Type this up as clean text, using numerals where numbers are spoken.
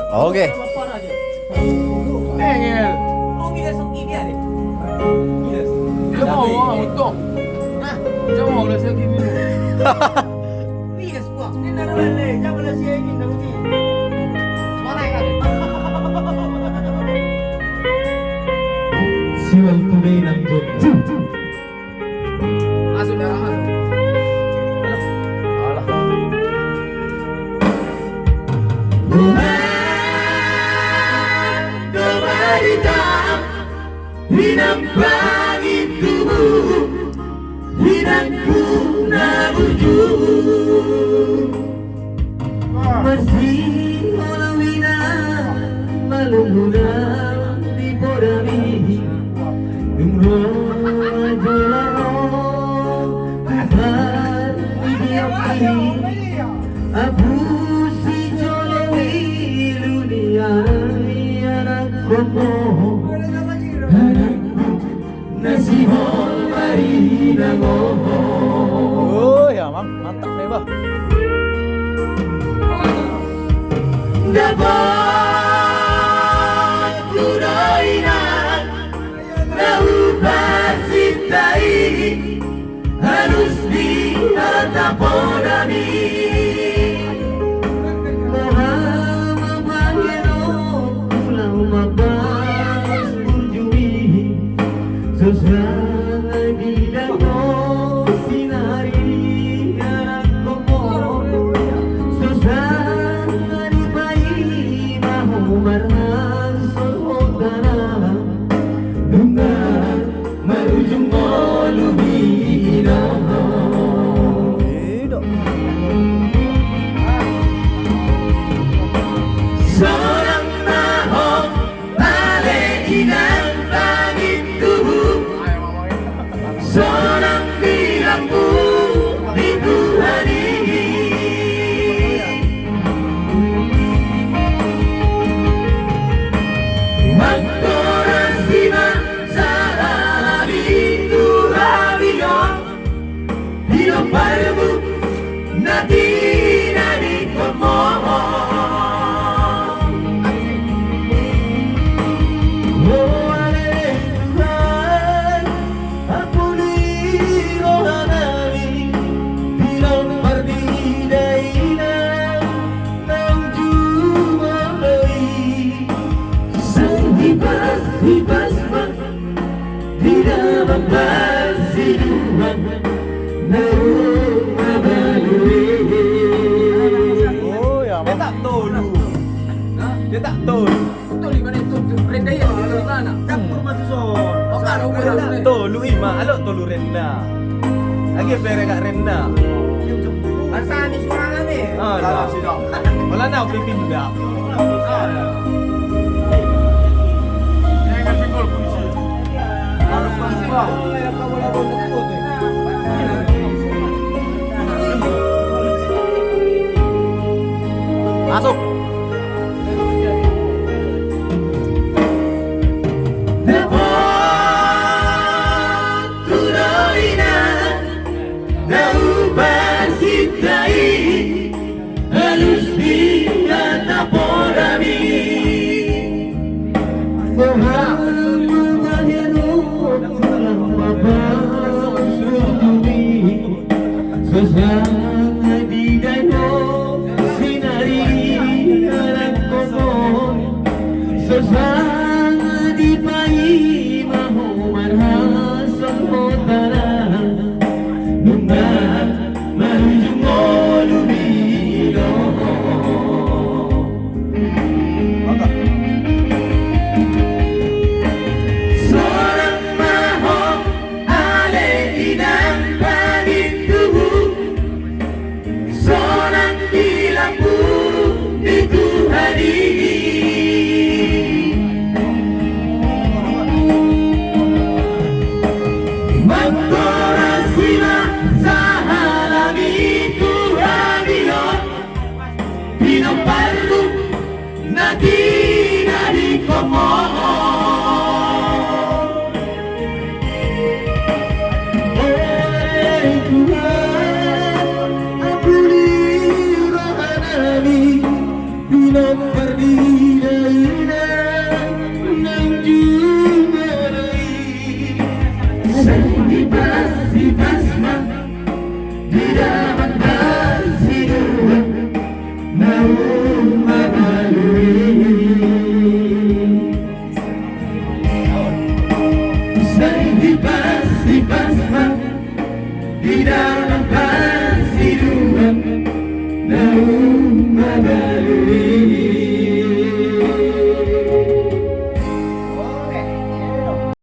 Oke. Engel. Oh, gilas ang ini ada. Gilas. Dia mau untung. Nah, Dia mau lah saya gini. gilas buah. Ini naruhan deh. Jangan lah saya ingin dah uji. Mana yang ada? Siwal tunay ng Diyos. Masuk darah masuk. Alah. Hinambangi tubuh, hinangku na ujung. Masih maluwi na, malumuna di porami. Dumro jolaro, Tuhan didiamkan. Abu si jolawi dunia anak komo. Nasihol marina mo. Oh ya, mantap nih, Bah. Dapat tunay na naupasintai harus dihatapon namin. Mahal mabangero pulang mabas berjumi sesuai bidang mo sinari anak komo sesuai di bayi mahu marhan sodara dengan merujung molubina. Tidak. Seorang mahong bale inang langit tubuh, seorang bilangku di Tuhan ini. Magkorasima sa hari Tuhan Biyong, Biyong parmu na tinani ko mo. Oh, ale Tuhan, ampuni rohani, bilang berbeda-beda, nang jumalai. Sehibas-hibas di dalam persiduhan, naung abalui. Oh ya, Dia tak tolu. Dia tak tolu. Betul ni mana tu rendah ya di mana? Campur masuk son. Oh kan aku dah boleh. Tolu ima, alo tolu renda. Lagi pere kak renda. Asal ni suara ni. Alah, sudah. Wala na ako pipinda. Jangan pinggul polisi. Kalau polisi lah. Kau boleh bawa tu. Masuk. Dapat tunay na naupasintai halus dihatapon namin. Mahal magahero pulang mabas berjumi sesangat di dayo sinari anak komo sesangat di pahi mahu marhas sangkotara nunga marujung molubino. Seorang mahong ale inang langit tubuh, seorang bilangku di Tuhan ini. Magkorasima sa halagi Tuhan Biyong, Pinong parlo na di